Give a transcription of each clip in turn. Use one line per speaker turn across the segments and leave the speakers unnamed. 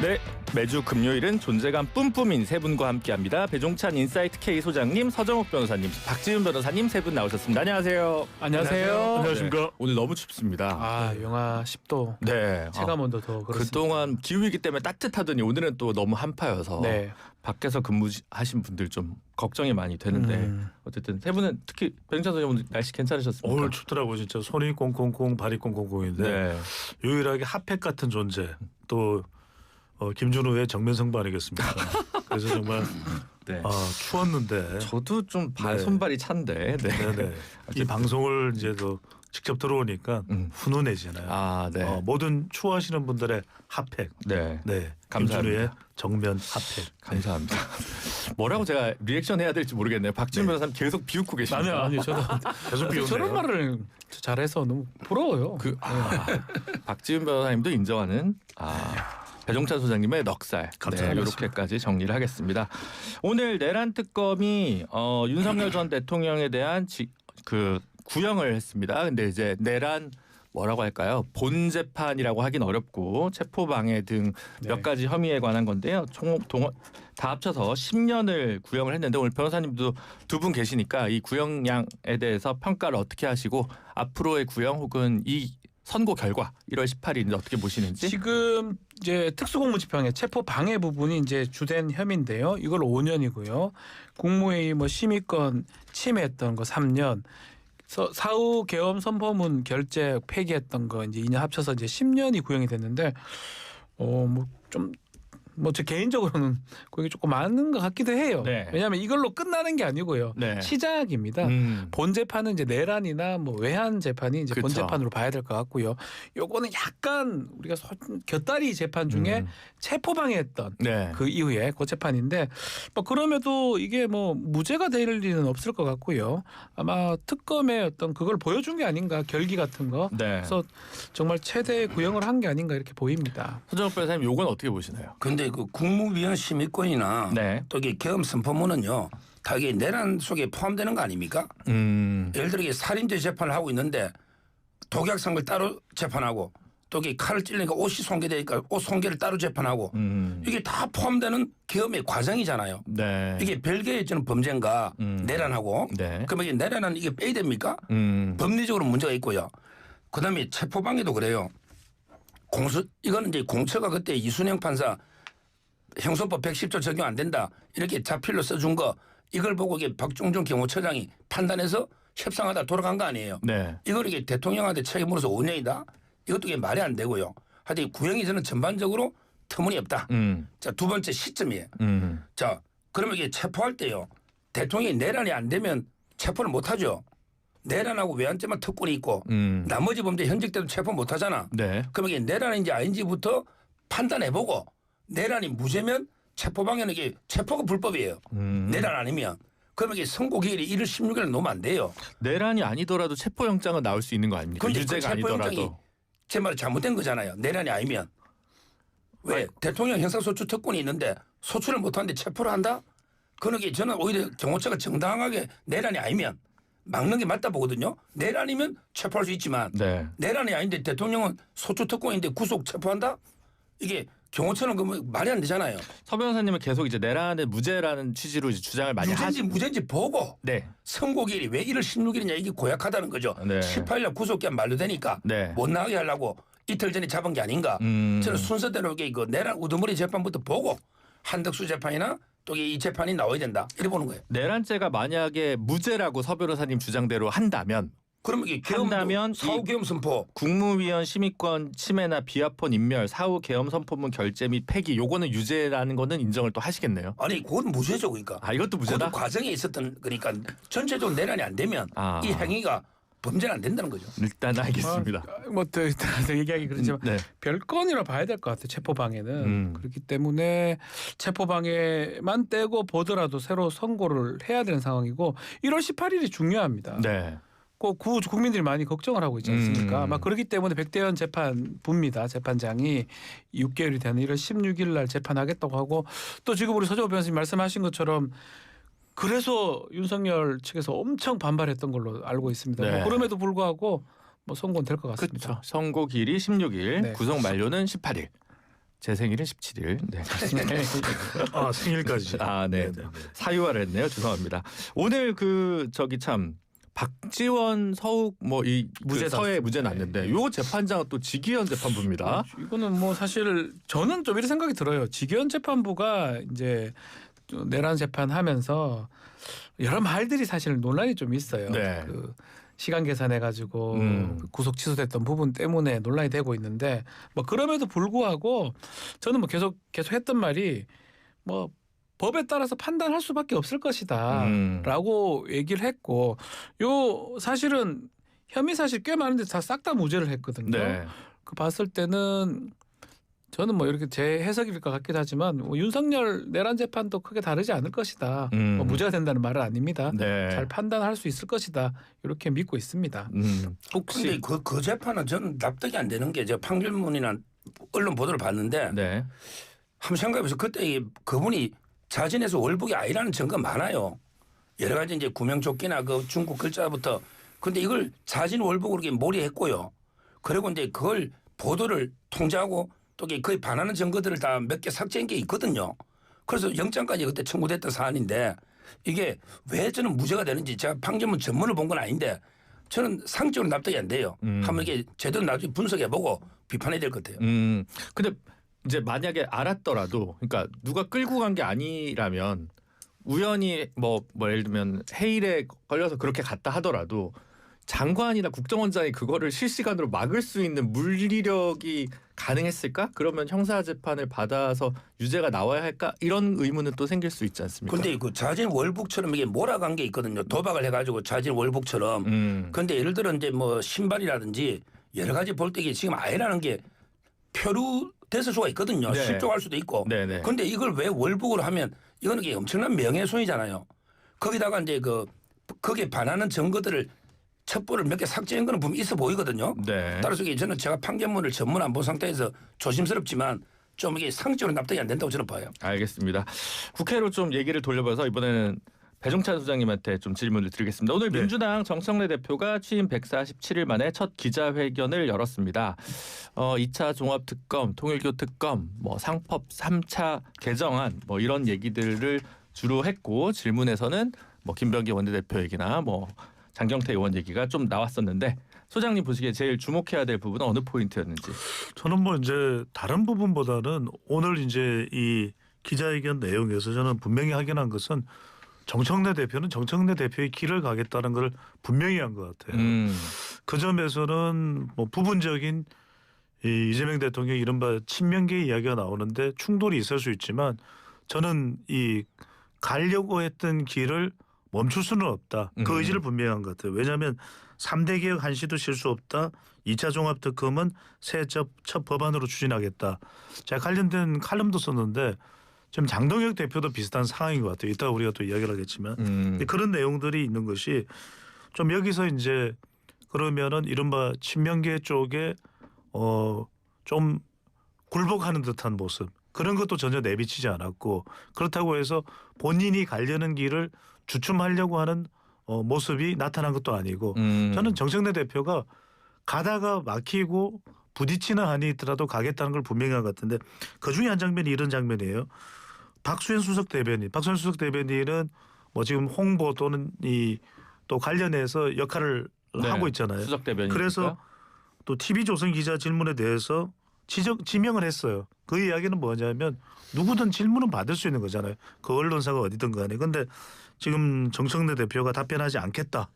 네, 매주 금요일은 존재감 뿜뿜인 세 분과 함께합니다. 배종찬 인사이트 K 소장님, 서정욱 변호사님, 박지훈 변호사님 세 분 나오셨습니다. 안녕하세요.
안녕하세요.
안녕하십니까.
네, 오늘 너무 춥습니다.
영하 10도.
네,
체감온도 더 그렇습니다.
그동안 기후위기 때문에 따뜻하더니 오늘은 또 너무 한파여서
네.
밖에서 근무하신 분들 좀 걱정이 많이 되는데 어쨌든 세 분은 특히 배종찬 소장님 오늘 날씨 괜찮으셨습니까?
오늘 춥더라고 진짜. 손이 꽁꽁꽁 발이 꽁꽁꽁인데
네.
유일하게 핫팩 같은 존재 또 김준우의 정면승부 아니겠습니까? 그래서 정말
네.
추웠는데
저도 좀
네.
손발이 찬데. 네.
네네. 이 방송을 이제 또 직접 들어오니까 훈훈해지잖아요.
아, 네.
모든 추워하시는 분들의 핫팩.
네.
네.
감사합니다.
김준우의 정면 핫팩.
감사합니다. 뭐라고 제가 리액션 해야 될지 모르겠네요. 박지훈 변호사님 계속 비웃고 계십니다.
아니요. 저도
계속 비웃네요.
저런 말을 잘해서 너무 부러워요.
박지훈 변호사님도 인정하는 배종찬 소장님의 넉살.
감사합니다.
이렇게까지 정리를 하겠습니다. 오늘 내란 특검이 윤석열 전 대통령에 대한 그 구형을 했습니다. 근데 이제 내란 뭐라고 할까요? 본 재판이라고 하긴 어렵고 체포방해 등 몇 가지 혐의에 관한 건데요. 총 다 합쳐서 10년을 구형을 했는데 오늘 변호사님도 두 분 계시니까 이 구형량에 대해서 평가를 어떻게 하시고 앞으로의 구형 혹은 이 선고 결과 1월 18일인데 어떻게 보시는지?
지금 이제 특수공무집행의 체포 방해 부분이 이제 주된 혐의인데요. 이걸 5년이고요. 국무회의 심의권 침해했던 거 3년. 사후 계엄 선포문 결재 폐기했던 거 이제 2년 합쳐서 이제 10년이 구형이 됐는데 제 개인적으로는 그게 조금 많은 것 같기도 해요.
네.
왜냐하면 이걸로 끝나는 게 아니고요.
네.
시작입니다. 본 재판은 이제 내란이나 외환 재판이 이제 본
그쵸.
재판으로 봐야 될 것 같고요. 요거는 약간 우리가 곁다리 재판 중에 체포방해했던
네.
그 이후에 그 재판인데 그럼에도 이게 무죄가 될 일은 없을 것 같고요. 아마 특검의 어떤 그걸 보여준 게 아닌가 결기 같은 거.
네.
그래서 정말 최대 구형을 한 게 아닌가 이렇게 보입니다.
서정욱 변호사님 요건 어떻게 보시나요?
근데 그 국무위원 심의권이나
네.
또 이게 계엄 선포문은요, 다 이게 내란 속에 포함되는 거 아닙니까? 예를 들어 이게 살인죄 재판을 하고 있는데 독약상을 따로 재판하고 또 이게 칼을 찔리니까 옷이 손괴되니까 옷 손괴를 따로 재판하고 이게 다 포함되는 계엄의 과정이잖아요.
네.
이게 별개의 저는 범죄인가 내란하고
네.
그러면 이게 내란은 이게 빼야 됩니까? 법리적으로 문제가 있고요. 그다음에 체포방해도 그래요. 이거는 이제 공처가 그때 이순영 판사 형소법 110조 적용 안 된다 이렇게 자필로 써준 거 이걸 보고 이게 박종준 경호처장이 판단해서 협상하다 돌아간 거 아니에요.
네.
이걸 이게 대통령한테 책임으로서 5년이다. 이것도 이게 말이 안 되고요. 하여튼 구형이 저는 전반적으로 터무니없다. 자, 두 번째 시점이에요. 자, 그러면 이게 체포할 때요. 대통령이 내란이 안 되면 체포를 못 하죠. 내란하고 외환죄만 특권이 있고 나머지 범죄 현직 때도 체포 못 하잖아.
네.
그러면 이게 내란인지 아닌지부터 판단해보고 내란이 무죄면 체포방해는 이게 체포가 불법이에요. 내란 아니면. 그러면 이게 선고 기일이 1월 16일 놓으면 안 돼요.
내란이 아니더라도 체포영장은 나올 수 있는 거 아닙니까?
근데
유죄가
그 체포영장이
아니더라도.
제 말이 잘못된 거잖아요. 내란이 아니면. 왜? 대통령 형사소추 특권이 있는데 소추를 못하는데 체포를 한다? 그런 게 저는 오히려 경호처가 정당하게 내란이 아니면 막는 게 맞다 보거든요. 내란이면 체포할 수 있지만
네.
내란이 아닌데 대통령은 소추 특권인데 구속 체포한다? 이게 경호처는 그 말이 안 되잖아요.
서 변호사님은 계속 이제 내란의 무죄라는 취지로 이제 주장을 많이
유죄인지 무죄인지 보고
네.
선고기일이 왜 1월 16일이냐 이게 고약하다는 거죠.
네.
18일 구속기한 만료되니까
네.
못 나가게 하려고 이틀 전에 잡은 게 아닌가. 저는 순서대로 이게 내란 우두머리 재판부터 보고 한덕수 재판이나 또 이 재판이 나와야 된다. 이렇게 보는 거예요.
내란죄가 만약에 무죄라고 서 변호사님 주장대로 한다면
그러면 이게
한다면
사후 계엄 선포
국무위원 심의권 침해나 비합헌 인멸, 사후 계엄 선포문 결재 및 폐기 요거는 유죄라는 거는 인정을 또 하시겠네요.
아니 그건 무죄죠 그러니까.
이것도 무죄다?
그것도 과정에 있었던 그러니까 전체적으로 내란이 안 되면 이 행위가 범죄는 안 된다는 거죠.
일단 알겠습니다.
더 얘기하기 그렇지만
네.
별건이라 봐야 될 것 같아요. 체포방해는. 그렇기 때문에 체포방해만 떼고 보더라도 새로 선고를 해야 되는 상황이고 1월 18일이 중요합니다.
네.
국민들이 많이 걱정을 하고 있지 않습니까? 아마 그렇기 때문에 백대현 재판부입니다. 재판장이 6개월이 되는 1월 16일 날 재판하겠다고 하고 또 지금 우리 서정호 변호사님 말씀하신 것처럼 그래서 윤석열 측에서 엄청 반발했던 걸로 알고 있습니다.
네.
그럼에도 불구하고 선고는 될 것 같습니다.
그렇죠. 선고 기일이 16일,
네.
구속 만료는 18일. 제 생일은 17일. 네.
아 생일까지.
아, 네.
네네네.
사유화를 했네요. 죄송합니다. 오늘 그 저기 참 박지원 서욱 뭐이
무죄
서해 무죄
네.
났는데 요 재판장은 또 지기현 재판부입니다.
이거는 뭐 사실 저는 좀 이런 생각이 들어요. 지기현 재판부가 이제 내란 재판하면서 여러 말들이 사실 논란이 좀 있어요.
네.
그 시간 계산해 가지고 구속 취소됐던 부분 때문에 논란이 되고 있는데 뭐 그럼에도 불구하고 저는 뭐 계속 했던 말이 뭐 법에 따라서 판단할 수밖에 없을 것이다라고 얘기를 했고 요 사실은 혐의 사실 꽤 많은데 다 싹 다 무죄를 했거든요.
네.
그 봤을 때는 저는 뭐 이렇게 제 해석일 것 같기도 하지만 뭐 윤석열 내란 재판도 크게 다르지 않을 것이다. 뭐 무죄가 된다는 말은 아닙니다.
네.
잘 판단할 수 있을 것이다. 이렇게 믿고 있습니다.
혹시
근데 그 재판은 저는 납득이 안 되는 게 제가 판결문이나 언론 보도를 봤는데
네.
한번 생각해보세요. 그때 그분이 자진해서 월북이 아니라는 증거가 많아요. 여러 가지 이제 구명조끼나 그 중국 글자부터. 근데 이걸 자진 월북으로 이렇게 몰이했고요. 그리고 이제 그걸 보도를 통제하고 또 그에 반하는 증거들을 다 몇 개 삭제한 게 있거든요. 그래서 영장까지 그때 청구됐던 사안인데 이게 왜 저는 무죄가 되는지 제가 판결문 전문을 본 건 아닌데 저는 상적으로 납득이 안 돼요. 한번 이게 제대로 나중에 분석해보고 비판해야 될 것 같아요.
근데 이제 만약에 알았더라도 그러니까 누가 끌고 간 게 아니라면 우연히 뭐 예를 들면 해일에 걸려서 그렇게 갔다 하더라도 장관이나 국정원장이 그거를 실시간으로 막을 수 있는 물리력이 가능했을까? 그러면 형사재판을 받아서 유죄가 나와야 할까? 이런 의문은 또 생길 수 있지 않습니까?
근데 그 자진 월북처럼 이게 몰아간 게 있거든요. 도박을 해가지고 자진 월북처럼. 근데 예를 들어 이제 뭐 신발이라든지 여러 가지 볼 때 이게 지금 아니라는 게 표류됐을 수가 있거든요.
네.
실종할 수도 있고.
네네.
근데 이걸 왜 월북으로 하면 이거는 이게 엄청난 명예훼손이잖아요. 거기다가 이제 거기에 반하는 증거들을 첩보를 몇 개 삭제한 거는 분명히 있어 보이거든요.
네.
따라서 저는 제가 판결문을 전문 안 본 상태에서 조심스럽지만 좀 이게 상식적으로 납득이 안 된다고 저는 봐요.
알겠습니다. 국회로 좀 얘기를 돌려봐서 이번에는 배종찬 소장님한테 좀 질문을 드리겠습니다. 오늘
네.
민주당 정청래 대표가 취임 147일 만에 첫 기자회견을 열었습니다. 2차 종합특검, 통일교 특검, 뭐 상법 3차 개정안 뭐 이런 얘기들을 주로 했고 질문에서는 뭐 김병기 원내대표 얘기나 뭐 장경태 의원 얘기가 좀 나왔었는데 소장님 보시기에 제일 주목해야 될 부분은 어느 포인트였는지.
저는 뭐 이제 다른 부분보다는 오늘 이제 이 기자회견 내용에서 저는 분명히 확인한 것은 정청래 대표는 정청래 대표의 길을 가겠다는 걸 분명히 한 것 같아요. 그 점에서는 뭐 부분적인 이 이재명 대통령 이른바 친명계 이야기가 나오는데 충돌이 있을 수 있지만 저는 이 가려고 했던 길을 멈출 수는 없다. 그 의지를 분명히 한 것 같아요. 왜냐하면 3대 개혁 한시도 쉴 수 없다. 2차 종합특검은 새 첫 법안으로 추진하겠다. 제가 관련된 칼럼도 썼는데 지금 장동혁 대표도 비슷한 상황인 것 같아요. 이따가 우리가 또 이야기를 하겠지만 그런 내용들이 있는 것이 좀 여기서 이제 그러면은 이른바 친명계 쪽에 좀 굴복하는 듯한 모습 그런 것도 전혀 내비치지 않았고 그렇다고 해서 본인이 가려는 길을 주춤하려고 하는 모습이 나타난 것도 아니고 저는 정청래 대표가 가다가 막히고 부딪히는 한이 있더라도 가겠다는 걸 분명히 한 것 같은데 그중에 한 장면이 이런 장면이에요. 박수현 수석 대변인은 뭐 지금 홍보 또는 또 관련해서 역할을 하고 있잖아요.
수석 대변인.
그래서 또 TV조선 기자 질문에 대해서 지명을 했어요. 그 이야기는 뭐냐면 누구든 질문은 받을 수 있는 거잖아요. 그 언론사가 어디든 간에. 근데 지금 정청래 대표가 답변하지 않겠다.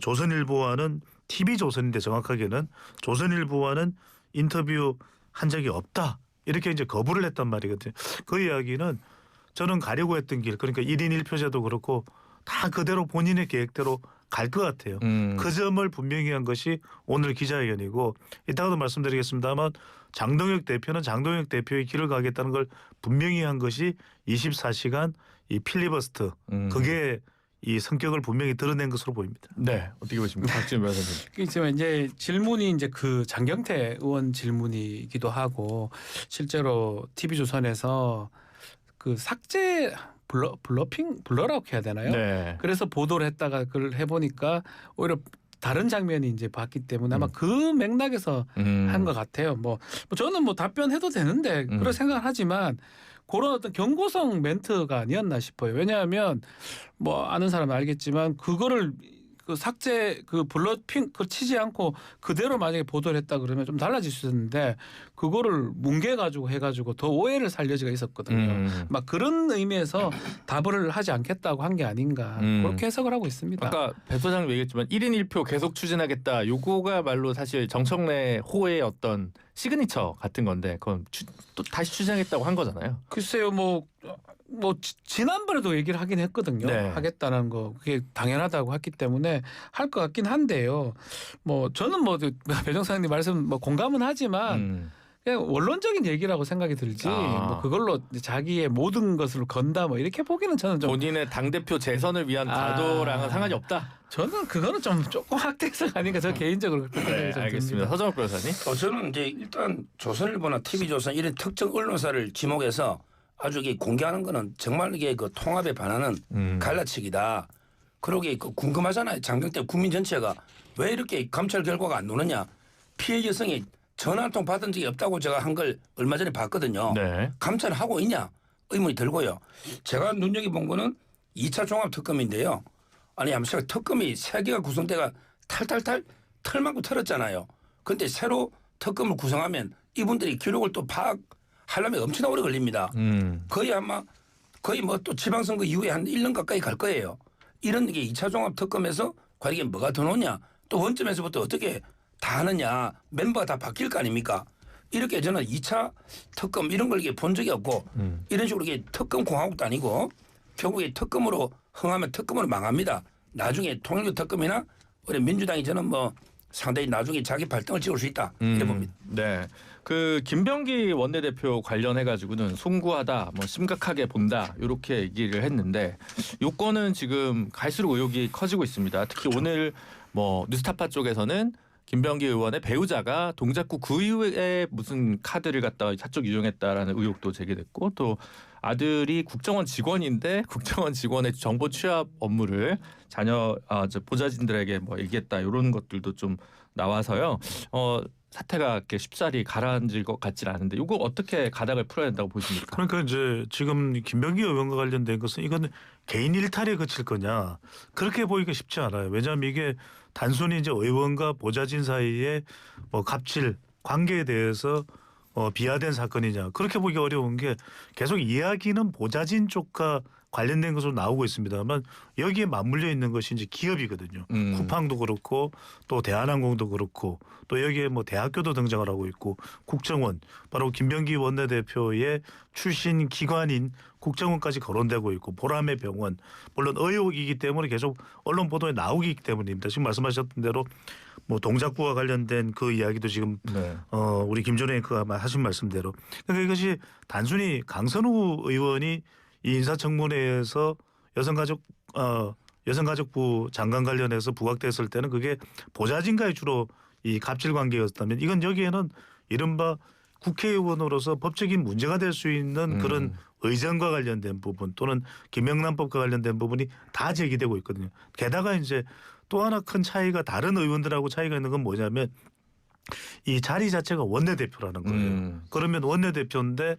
조선일보와는 TV조선인데 정확하게는 조선일보와는 인터뷰 한 적이 없다. 이렇게 이제 거부를 했단 말이거든요. 그 이야기는 저는 가려고 했던 길 그러니까 1인 1표제도 그렇고 다 그대로 본인의 계획대로 갈 것 같아요. 그 점을 분명히 한 것이 오늘 기자회견이고 이따가도 말씀드리겠습니다만 장동혁 대표는 장동혁 대표의 길을 가겠다는 걸 분명히 한 것이 24시간 이 필리버스터 그게 이 성격을 분명히 드러낸 것으로 보입니다.
네, 어떻게 보십니까, 박지원 변호사님?
그렇지만 이제 질문이 이제 그 장경태 의원 질문이기도 하고 실제로 TV조선에서 그 삭제 블러라고 해야 되나요?
네.
그래서 보도를 했다가 그걸 해보니까 오히려 다른 장면이 이제 봤기 때문에 아마 그 맥락에서 한 것 같아요. 뭐 저는 뭐 답변해도 되는데 그런 생각을 하지만 그런 어떤 경고성 멘트가 아니었나 싶어요. 왜냐하면 뭐 아는 사람은 알겠지만 그거를 그 삭제 그 블러핑 그 치지 않고 그대로 만약에 보도를 했다 그러면 좀 달라질 수 있는데 그거를 뭉개가지고 해가지고 더 오해를 살 여지가 있었거든요. 막 그런 의미에서 답을 하지 않겠다고 한 게 아닌가 그렇게 해석을 하고 있습니다.
아까 배 소장님 얘기했지만 1인 1표 계속 추진하겠다. 요거가 말로 사실 정청래 호의 어떤 시그니처 같은 건데 그건 또 다시 추진하겠다고 한 거잖아요.
글쎄요, 지난번에도 얘기를 하긴 했거든요.
네.
하겠다는 거 그게 당연하다고 했기 때문에 할 것 같긴 한데요. 뭐 저는 뭐 배정사님 말씀 뭐 공감은 하지만 그냥 원론적인 얘기라고 생각이 들지 뭐 그걸로 자기의 모든 것을 건다 뭐 이렇게 보기는 저는 좀
본인의 당 대표 재선을 위한 과도랑은 상관이 없다.
저는 그거는 좀 조금 확대해석 아닌가 저 개인적으로 그렇게 생각이 좀
알겠습니다.
듭니다.
서정욱 변호사님.
저는 이제 일단 조선일보나 TV조선 이런 특정 언론사를 지목해서 아주 이게 공개하는 거는 정말 이게 그 통합에 반하는 갈라치기다. 그러게 그 궁금하잖아요. 장경 때 국민 전체가 왜 이렇게 감찰 결과가 안 나오느냐. 피해 여성이 전화 한 통 받은 적이 없다고 제가 한 걸 얼마 전에 봤거든요.
네.
감찰하고 있냐 의문이 들고요. 제가 눈여겨본 거는 2차 종합특검인데요. 아니 잠시만 특검이 3개가 구성돼가 탈탈탈 털만큼 털었잖아요. 그런데 새로 특검을 구성하면 이분들이 기록을 또 파악하려면 엄청나 오래 걸립니다. 거의 아마 거의 뭐 또 지방선거 이후에 한 1년 가까이 갈 거예요. 이런 게 2차 종합특검에서 과연 이게 뭐가 더 나오냐 또 원점에서부터 어떻게 다 하느냐 멤버가 다 바뀔 거 아닙니까? 이렇게 저는 2차 특검 이런 걸 본 적이 없고 이런 식으로 이게 특검 공화국도 아니고 결국에 특검으로 흥하면 특검으로 망합니다. 나중에 통일교 특검이나 우리 민주당이 저는 뭐 상당히 나중에 자기 발등을 찍을 수 있다 이래 봅니다.
네. 그 김병기 원내대표 관련해 가지고는 송구하다, 뭐 심각하게 본다 이렇게 얘기를 했는데 요건은 지금 갈수록 의혹이 커지고 있습니다. 특히 오늘 뭐 뉴스타파 쪽에서는 김병기 의원의 배우자가 동작구 구의회에 무슨 카드를 갖다가 사적 유용했다라는 의혹도 제기됐고 또 아들이 국정원 직원인데 국정원 직원의 정보 취합 업무를 자녀 보좌진들에게 뭐 얘기했다 이런 것들도 좀 나와서요. 사태가 이렇게 쉽사리 가라앉을 것 같지는 않은데 이거 어떻게 가닥을 풀어야 된다고 보십니까?
그러니까 이제 지금 김병기 의원과 관련된 것은 이건 개인 일탈에 그칠 거냐 그렇게 보기가 쉽지 않아요. 왜냐하면 이게 단순히 이제 의원과 보좌진 사이의 뭐 갑질 관계에 대해서 비하된 사건이냐 그렇게 보기 어려운 게 계속 이야기는 보좌진 쪽과 관련된 것으로 나오고 있습니다만 여기에 맞물려 있는 것이 이제 기업이거든요. 쿠팡도 그렇고 또 대한항공도 그렇고 또 여기에 뭐 대학교도 등장을 하고 있고 국정원 바로 김병기 원내대표의 출신 기관인 국정원까지 거론되고 있고 보람의 병원 물론 의혹이기 때문에 계속 언론 보도에 나오기 때문입니다. 지금 말씀하셨던 대로 뭐 동작구와 관련된 그 이야기도 지금
네.
우리 김전혜 그 하신 말씀대로 그러니까 이것이 단순히 강선우 의원이 이 인사청문회에서 여성가족부 장관 관련해서 부각됐을 때는 그게 보좌진과의 주로 이 갑질 관계였다면 이건 여기에는 이른바 국회의원으로서 법적인 문제가 될 수 있는 그런 의전과 관련된 부분 또는 김영란법과 관련된 부분이 다 제기되고 있거든요. 게다가 이제 또 하나 큰 차이가 다른 의원들하고 차이가 있는 건 뭐냐면 이 자리 자체가 원내대표라는 거예요. 그러면 원내대표인데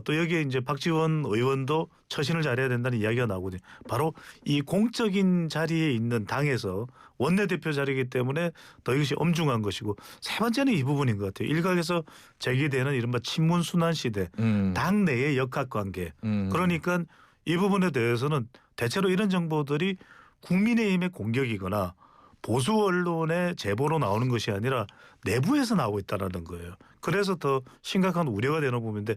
또 여기에 이제 박지원 의원도 처신을 잘해야 된다는 이야기가 나오거든요. 바로 이 공적인 자리에 있는 당에서 원내대표 자리이기 때문에 더 이것이 엄중한 것이고 세 번째는 이 부분인 것 같아요. 일각에서 제기되는 이른바 친문순환 시대 당 내의 역학관계. 그러니까 이 부분에 대해서는 대체로 이런 정보들이 국민의힘의 공격이거나 보수 언론의 제보로 나오는 것이 아니라 내부에서 나오고 있다는 거예요. 그래서 더 심각한 우려가 되는 부분인데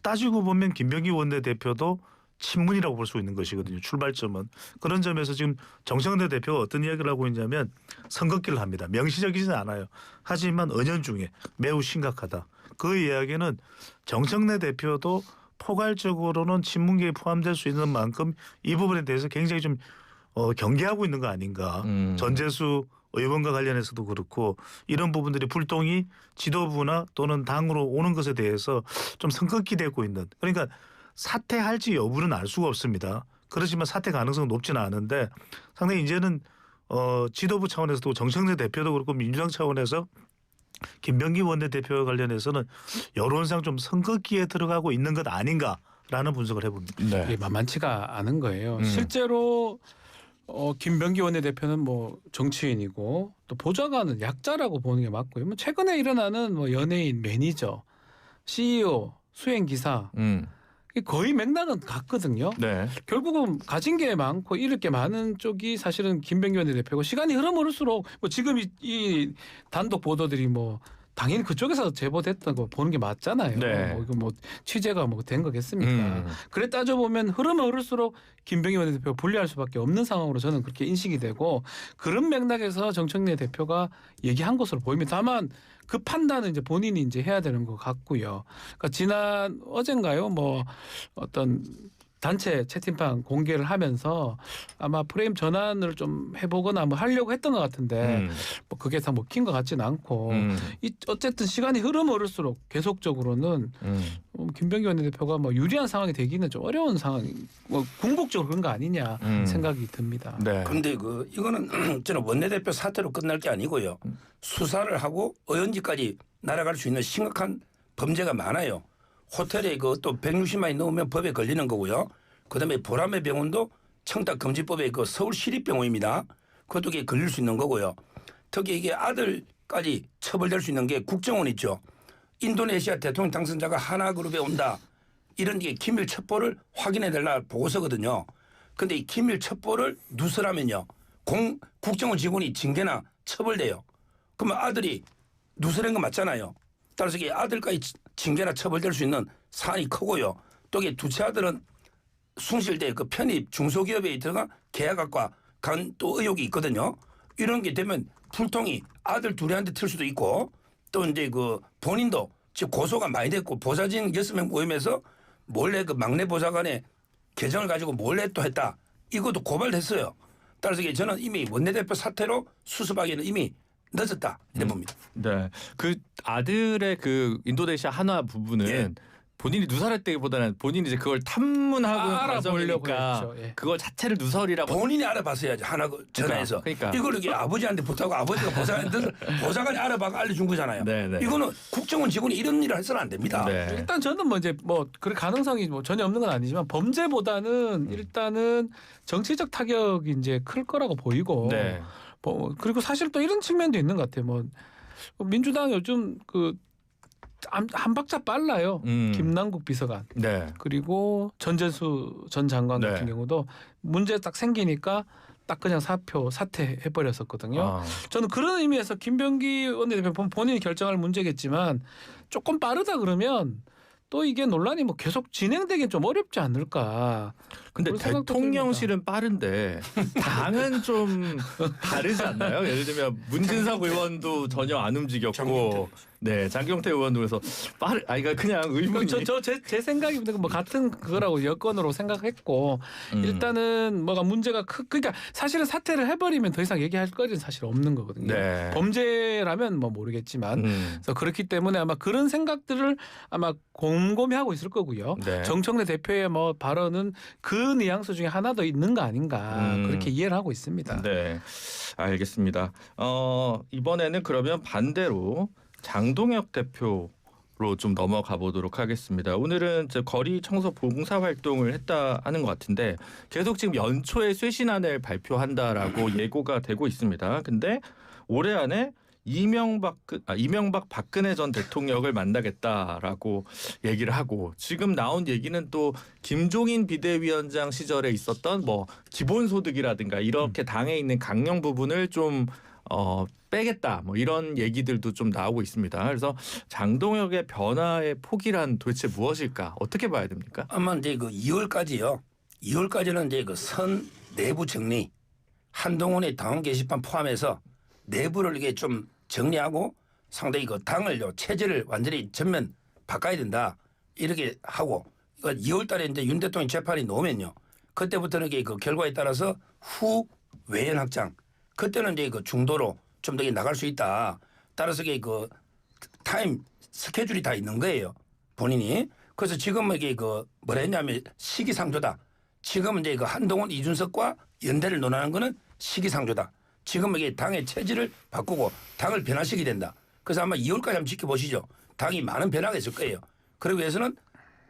따지고 보면 김병기 원내대표도 친문이라고 볼 수 있는 것이거든요. 출발점은. 그런 점에서 지금 정청래 대표가 어떤 이야기를 하고 있냐면 선긋기를 합니다. 명시적이지는 않아요. 하지만 은연중에 매우 심각하다. 그 이야기는 정청래 대표도 포괄적으로는 친문계에 포함될 수 있는 만큼 이 부분에 대해서 굉장히 좀 경계하고 있는 거 아닌가. 전재수 의원과 관련해서도 그렇고 이런 부분들이 불똥이 지도부나 또는 당으로 오는 것에 대해서 좀 선긋기되고 있는. 그러니까 사퇴할지 여부는 알 수가 없습니다. 그렇지만 사퇴 가능성은 높지는 않은데 상당히 이제는 지도부 차원에서도 정청래 대표도 그렇고 민주당 차원에서 김병기 원내대표와 관련해서는 여론상 좀 선긋기에 들어가고 있는 것 아닌가라는 분석을 해봅니다.
네.
이게 만만치가 않은 거예요. 실제로 김병기 원내대표는 뭐 정치인이고 또 보좌관은 약자라고 보는 게 맞고요. 뭐 최근에 일어나는 뭐 연예인, 매니저, CEO, 수행기사 거의 맥락은 같거든요.
네.
결국은 가진 게 많고 잃을 게 많은 쪽이 사실은 김병기 원내대표고 시간이 흐를수록 뭐 지금 이 단독 보도들이 뭐 당연히 그쪽에서 제보됐던 거 보는 게 맞잖아요.
네.
뭐 이거 뭐 취재가 뭐 된 거겠습니까? 그래 따져보면 흐르면 흐를수록 김병기 원내대표가 불리할 수밖에 없는 상황으로 저는 그렇게 인식이 되고 그런 맥락에서 정청래 대표가 얘기한 것으로 보입니다. 다만 그 판단은 이제 본인이 이제 해야 되는 것 같고요. 그러니까 지난 어젠가요, 뭐 어떤 단체 채팅방 공개를 하면서 아마 프레임 전환을 좀 해보거나 뭐 하려고 했던 것 같은데 뭐 그게 다 먹힌 것 같지는 않고 어쨌든 시간이 흐르면 흐를수록 계속적으로는 김병기 원내대표가 뭐 유리한 상황이 되기는 좀 어려운 상황이 뭐 궁극적으로 그런 거 아니냐 생각이 듭니다.
네.
그런데 이거는 저는 원내대표 사태로 끝날 게 아니고요. 수사를 하고 의원직까지 날아갈 수 있는 심각한 범죄가 많아요. 호텔에 또 160만이 넘으면 법에 걸리는 거고요. 그다음에 보람의 병원도 청탁금지법에 서울시립병원입니다. 그것도 이게 걸릴 수 있는 거고요. 특히 이게 아들까지 처벌될 수 있는 게 국정원 있죠. 인도네시아 대통령 당선자가 하나그룹에 온다. 이런 게 기밀 첩보를 확인해 달라 보고서거든요. 그런데 이 기밀 첩보를 누설하면요. 국정원 직원이 징계나 처벌돼요. 그러면 아들이 누설한 거 맞잖아요. 따라서 이게 아들까지 징계나 처벌될 수 있는 사안이 크고요. 또 이게 두째 아들은 숭실대 편입 중소기업에 들어가 계약학과 간 또 의혹이 있거든요. 이런 게 되면 불통이 아들 둘이한테 틀 수도 있고 또 이제 본인도 지금 고소가 많이 됐고 보좌진 6명 모임에서 몰래 막내 보좌관의 계정을 가지고 몰래 또 했다. 이것도 고발됐어요. 따라서 이게 저는 이미 원내대표 사태로 수습하기에는 이미 늦었다 이래 봅니다.
네, 그 아들의 그 인도네시아 한화 부분은
예.
본인이 누설했다기보다는 본인이 이제 그걸 탐문하고
알아보려고
과정이니까
했죠. 예.
그걸 자체를 누설이라고.
본인이 알아봤어야지 하나 전화해서.
그러니까.
이걸 이게 아버지한테 부탁하고 아버지가 보좌관이 알아봐서 알려준 거잖아요.
네.
이거는 국정원 직원이 이런 일을 해서는 안 됩니다.
네.
일단 저는 뭐 이제 뭐 그럴 가능성이 뭐 전혀 없는 건 아니지만 범죄보다는 일단은 정치적 타격이 이제 클 거라고 보이고
네.
뭐 그리고 사실 또 이런 측면도 있는 것 같아요. 뭐 민주당 요즘 한 박자 빨라요. 김남국 비서관
네.
그리고 전재수 전 장관
네.
같은 경우도 문제 딱 생기니까 딱 그냥 사퇴해 버렸었거든요. 저는 그런 의미에서 김병기 원내대표 본인이 결정할 문제겠지만 조금 빠르다 그러면 또 이게 논란이 뭐 계속 진행되긴 좀 어렵지 않을까.
근데
그런 생각도
대통령실은 빠른데 당은 좀 다르지 않나요? 예를 들면 문진석 의원도 전혀 안 움직였고, 네 장경태 의원도 그래서 그러니까 그냥 의문이.
제 생각입니다. 뭐 같은 그거라고 여건으로 생각했고 일단은 뭐가 문제가 그러니까 사실은 사퇴를 해버리면 더 이상 얘기할 거리는 사실 없는 거거든요.
네.
범죄라면 뭐 모르겠지만 그래서 그렇기 때문에 아마 그런 생각들을 아마 곰곰이 하고 있을 거고요.
네.
정청래 대표의 뭐 발언은 그 뉘앙스 중에 하나 더 있는 거 아닌가 그렇게 이해를 하고 있습니다.
네, 알겠습니다. 이번에는 그러면 반대로 장동혁 대표로 좀 넘어가 보도록 하겠습니다. 오늘은 거리 청소 봉사 활동을 했다 하는 것 같은데 계속 지금 연초에 쇄신안을 발표한다라고 예고가 되고 있습니다. 근데 올해 안에 이명박 박근혜 전 대통령을 만나겠다라고 얘기를 하고 지금 나온 얘기는 또 김종인 비대위원장 시절에 있었던 뭐 기본소득이라든가 이렇게 당에 있는 강령 부분을 좀 빼겠다 뭐 이런 얘기들도 좀 나오고 있습니다. 그래서 장동혁의 변화의 폭이란 도대체 무엇일까? 어떻게 봐야 됩니까?
아마 이제 2월까지요. 2월까지는 이제 선 내부 정리, 한동훈의 당원 게시판 포함해서 내부를 이게 좀 정리하고 상당히 당을 체제를 완전히 전면 바꿔야 된다 이렇게 하고 2월달에 이제 윤 대통령 재판이 나오면요. 그때부터는 이게 결과에 따라서 후 외연 확장. 그때는 이제 중도로 좀 더 나갈 수 있다. 따라서 이게 타임 스케줄이 다 있는 거예요. 본인이. 그래서 지금은 이게 뭐라 했냐면 시기상조다. 지금은 이제 한동훈 이준석과 연대를 논하는 거는 시기상조다. 지금 이게 당의 체질을 바꾸고 당을 변화시켜야 된다. 그래서 아마 2월까지 한번 지켜보시죠. 당이 많은 변화가 있을 거예요. 그러기 위해서는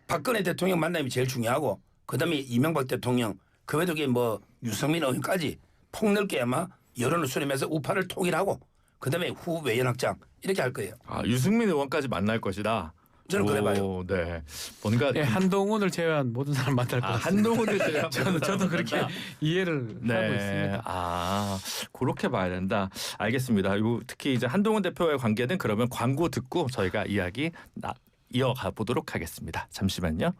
박근혜 대통령 만남이 제일 중요하고 그다음에 이명박 대통령 그 외에도 뭐 유승민 의원까지 폭넓게 아마 여론을 수렴해서 우파를 통일하고 그다음에 후 외연 확장 이렇게 할 거예요.
아, 유승민 의원까지 만날 것이다.
저는 그래 봐요.
네. 뭔가
예, 한동훈을 제외한 모든 사람 만날 것 같습니다.
한동훈을 제외한
저도 그렇게 이해를
네.
하고 있습니다.
아, 그렇게 봐야 된다. 알겠습니다. 요 특히 이제 한동훈 대표와의 관계는 그러면 광고 듣고 저희가 이야기 이어가 보도록 하겠습니다. 잠시만요.